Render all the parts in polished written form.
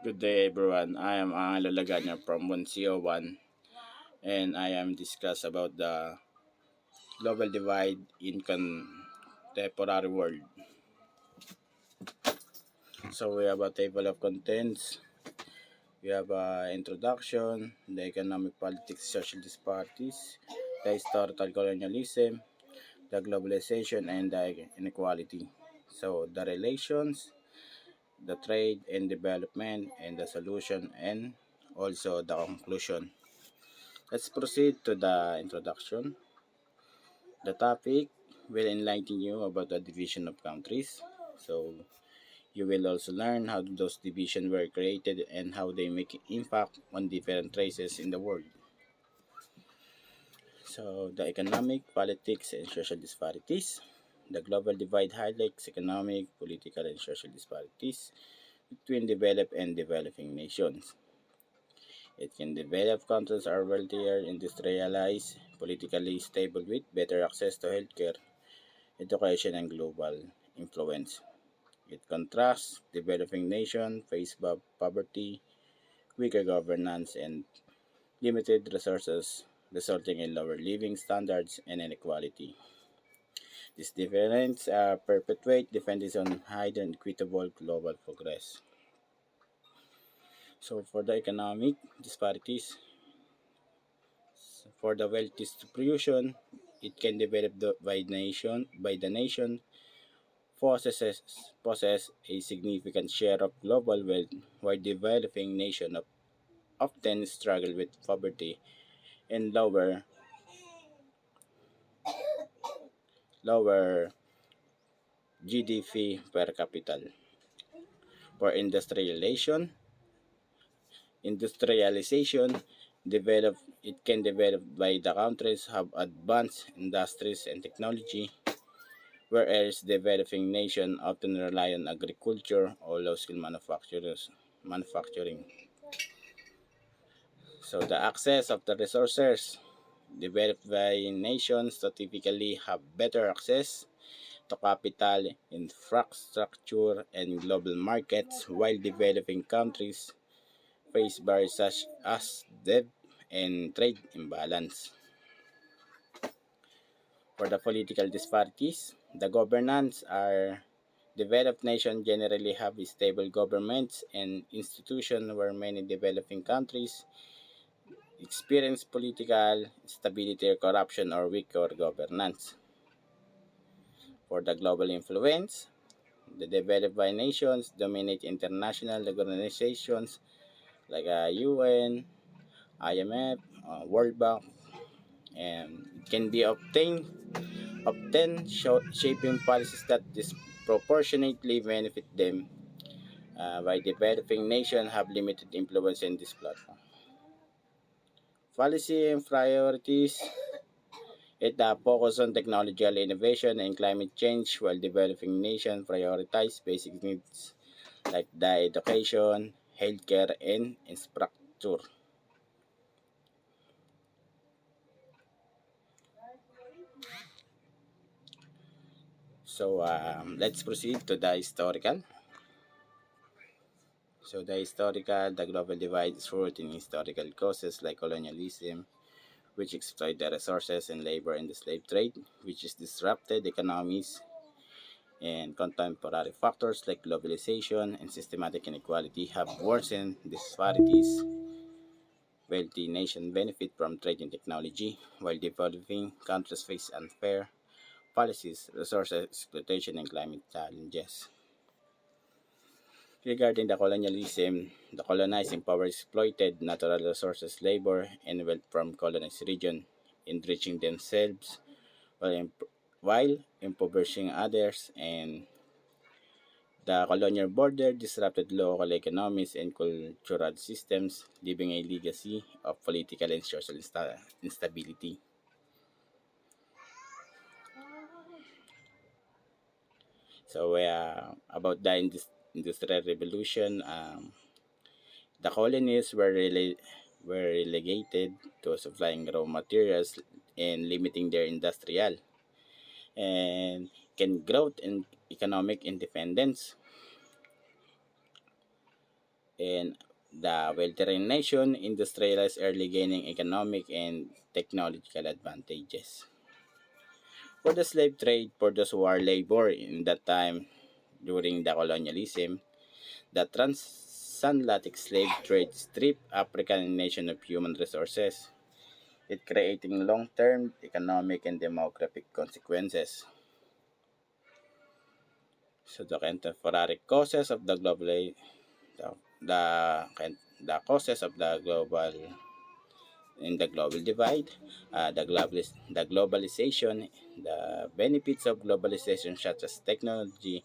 Good day everyone. I am Angelo Lagana from 1CO1 and I am discuss about the global divide in contemporary world. So we have a table of contents. We have a introduction, the economic politics, social disparities, the historical colonialism, the globalization and the inequality. So the relations, the trade and development and the solution and also the conclusion. Let's proceed to the introduction. The topic will enlighten you about the division of countries. So you will also learn how those divisions were created and how they make impact on different races in the world. So the economic, politics, and social disparities. The global divide highlights economic, political, and social disparities between developed and developing nations. It can develop countries are wealthier, industrialized, politically stable with better access to healthcare, education, and global influence. It contrasts developing nations face poverty, weaker governance, and limited resources, resulting in lower living standards and inequality. These differences perpetuate dependence on high and equitable global progress. So for the economic disparities, for the wealth distribution, it can develop by the nation possess a significant share of global wealth, while developing nations often struggle with poverty and lower GDP per capita. For industrialization it can develop by the countries have advanced industries and technology, whereas developing nations often rely on agriculture or low-skill manufacturing. So the access of the resources developed by nations to typically have better access to capital, infrastructure, and global markets, while developing countries face barriers such as debt and trade imbalance. For the political disparities, the governance are developed nations generally have stable governments and institutions, where many developing countries experience political instability, corruption, or weaker governance. For the global influence, the developed by nations dominate international organizations like UN, IMF, World Bank, and it can be obtained shaping policies that disproportionately benefit them, by developing nations have limited influence in this platform. Policy and priorities. It focus on technological innovation and climate change, while developing nations prioritize basic needs like the education, healthcare, and infrastructure. So let's proceed to the historical. So the global divide is rooted in historical causes like colonialism, which exploit the resources and labor in the slave trade, which is disrupted economies, and contemporary factors like globalization and systematic inequality have worsened disparities. Wealthy nations benefit from trade and technology, while developing countries face unfair policies, resource exploitation, and climate challenges. Regarding the colonialism, the colonizing power exploited natural resources, labor, and wealth from colonized regions, enriching themselves while impoverishing others, and the colonial border disrupted local economies and cultural systems, leaving a legacy of political and social instability. So, about the Industrial Revolution, the colonies were relegated to supplying raw materials and limiting their industrial and weaken growth and economic independence. And the wealthier nation industrialized early, gaining economic and technological advantages. For the slave trade, for those who are labor in that time during the colonialism, the transatlantic slave trade stripped African nation of human resources, it creating long-term economic and demographic consequences. So the contemporary causes of the, the causes of the global divide, the globalization, the benefits of globalization such as technology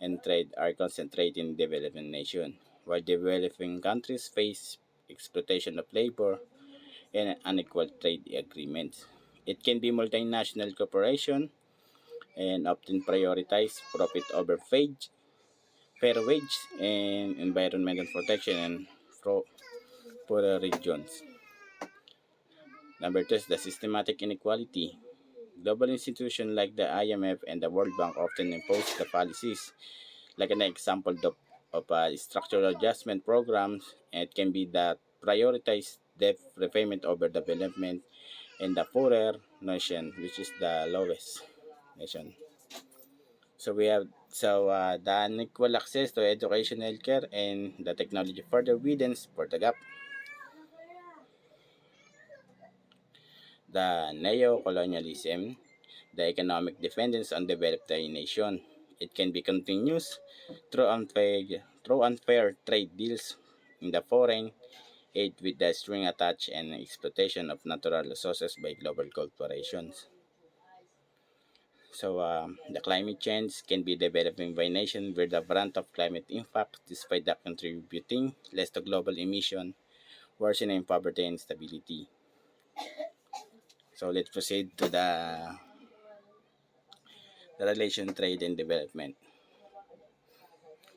and trade are concentrated in developing nations, while developing countries face exploitation of labor and unequal trade agreements. It can be multinational corporation and often prioritize profit over fair wage and environmental protection and pro- poorer regions. Number two is the systematic inequality. Global institutions like the IMF and the World Bank often impose the policies, like an example of structural adjustment programs. It can be that prioritize debt repayment over development in the poorer nation, which is the lowest nation. The unequal access to education, healthcare, and the technology further widens for the gap. The neo-colonialism, the economic dependence on developed nation. It can be continuous through unfair trade deals in the foreign aid with the string attached and exploitation of natural resources by global corporations. The climate change can be developing by nation where the brunt of climate impact despite the contributing less to global emission, worsening poverty and stability. So let's proceed to the relation trade and development.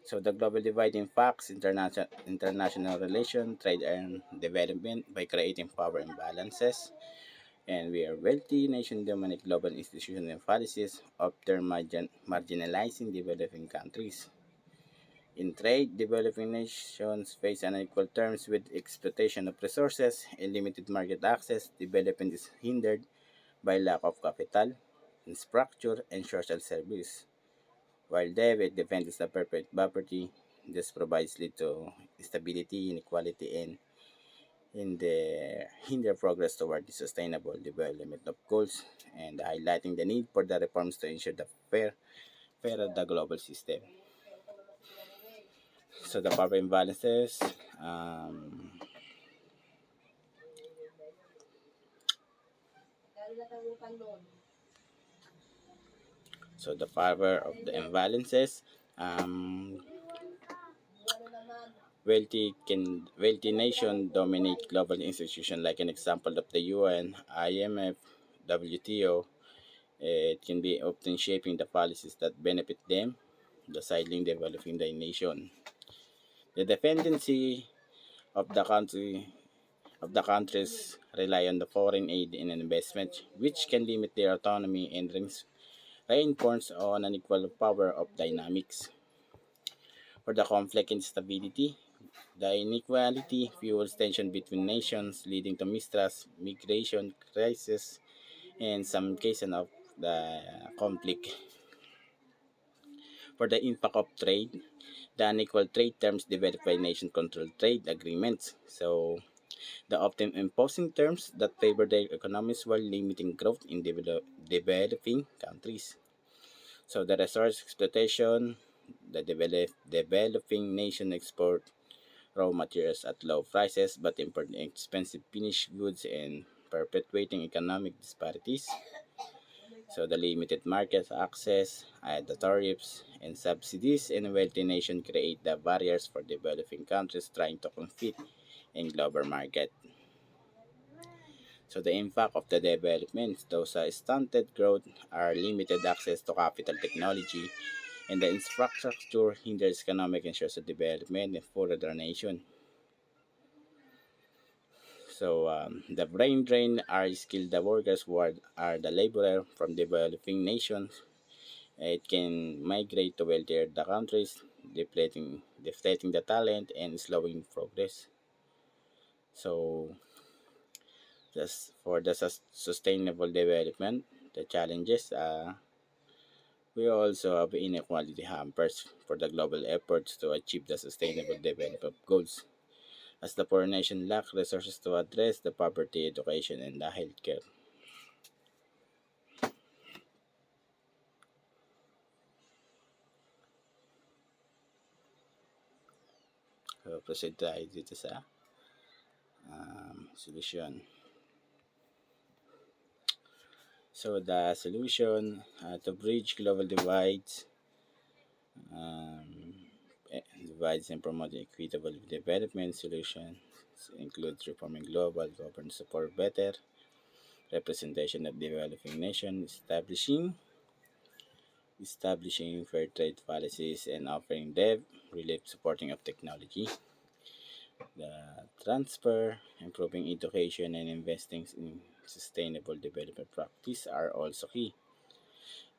So the global divide impacts international relation, trade and development by creating power imbalances. And we are wealthy nation dominate global institutions and policies, often marginalizing developing countries. In trade, developing nations face unequal terms with exploitation of resources and limited market access. Development is hindered by lack of capital, infrastructure, and social service. While David defends the perfect property, this provides lead to instability, inequality, and in the hinder progress toward the sustainable development of goals and highlighting the need for the reforms to ensure the fair of the global system. So the power imbalances, so the power of the imbalances, um, wealthy nation dominate global institutions like an example of the UN, IMF, WTO. It can be often shaping the policies that benefit them, the sidling developing the nation. The dependency of the countries rely on the foreign aid and investment, which can limit their autonomy and reinforce on unequal power of dynamics. For the conflict and stability, the inequality fuels tension between nations, leading to mistrust, migration crisis, and some cases of the conflict. For the impact of trade, the unequal trade terms developed by nation-controlled trade agreements. So, the often imposing terms that favor their economies while limiting growth in developing countries. So, the resource exploitation, developing nation export raw materials at low prices but import expensive finished goods and perpetuating economic disparities. So the limited market access, the tariffs, and subsidies in wealthy nations create the barriers for developing countries trying to compete in global market. So the impact of the development, those stunted growth are limited access to capital technology, and the infrastructure hinders economic and social development in further nation. The brain drain are skilled the workers who are the laborer from developing nations It can migrate to wealthier the countries, deflating the talent and slowing progress. So, just for the sustainable development, the challenges, we also have inequality hampers for the global efforts to achieve the sustainable development goals, as the poor nation lack resources to address the poverty, education, and the healthcare. So, proceed tayo dito sa solution. So, the solution to bridge global divides, um, divides and promote equitable development solutions includes reforming global governance to support better representation of developing nations, establishing fair trade policies and offering debt relief supporting of technology, the transfer, improving education and investing in sustainable development practice are also key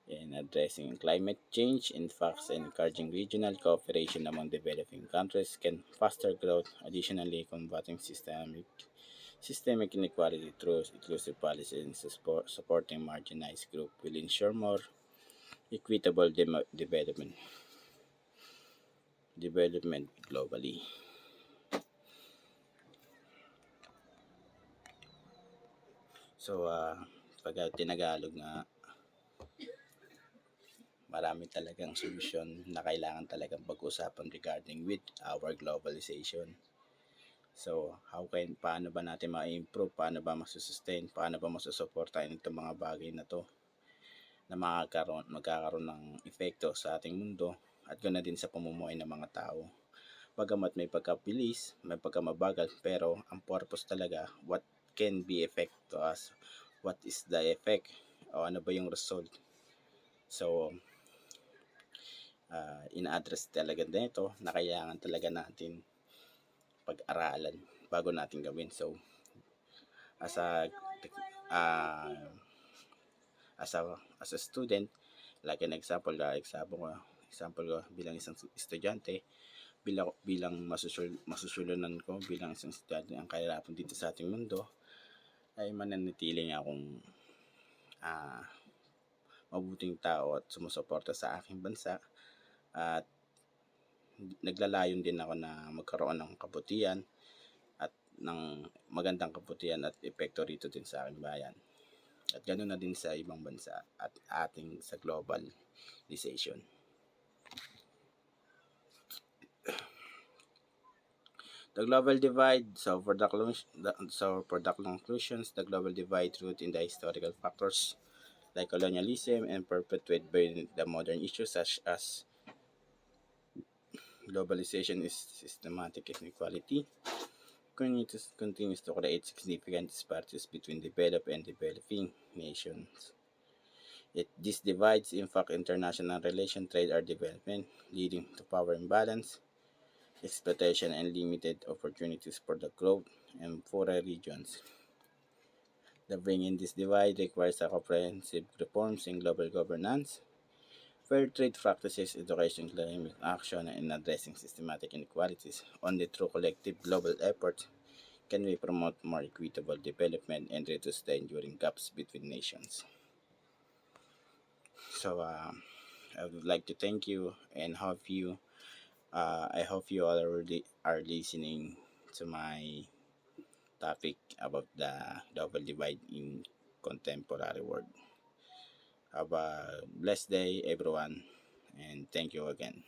in addressing climate change. In fact, encouraging regional cooperation among developing countries can foster growth, additionally combating systemic inequality through inclusive policies and supporting marginalized groups will ensure more equitable development globally. So, pag tinagalog nga, marami talagang solusyon na kailangan talagang pag-usapan regarding with our globalization. So, paano ba natin ma-improve, paano ba masusustain, paano ba masusuportahan itong mga bagay na to na magkakaroon ng epekto sa ating mundo at ganoon din sa pamumuhay ng mga tao. Bagamat may pagkabilis, may pagkamabagal, pero ang purpose talaga, what can be effect to us, what is the effect, o ano ba yung result. So, ina-address talaga nito na kailangan talaga natin pag-aralan bago natin gawin. So, as a uh, as a student, like an example ko bilang isang estudyante, bilang masusulunan ko bilang isang estudyante ang kahirapan dito sa ating mundo ay mananatiling akong uh, mabuting tao at sumusuporta sa aking bansa at naglalayon din ako na magkaroon ng kabutihan at ng magandang kabutihan at epekto rito din sa aking bayan. At ganoon na din sa ibang bansa at ating sa globalization. The global divide, for the conclusions, the global divide root in the historical factors like colonialism and perpetuated by the modern issues such as globalization is systematic inequality, continues to create significant disparities between developed and developing nations. This divides impact international relation, trade, or development, leading to power imbalance, exploitation, and limited opportunities for the growth and poorer regions. The bringing this divide requires a comprehensive reforms in global governance, fair trade practices, education, climate action, and addressing systematic inequalities. Only through collective global efforts can we promote more equitable development and reduce the enduring gaps between nations. So, I would like to thank you and I hope you all are listening to my topic about the double divide in contemporary world. Have a blessed day, everyone, and thank you again.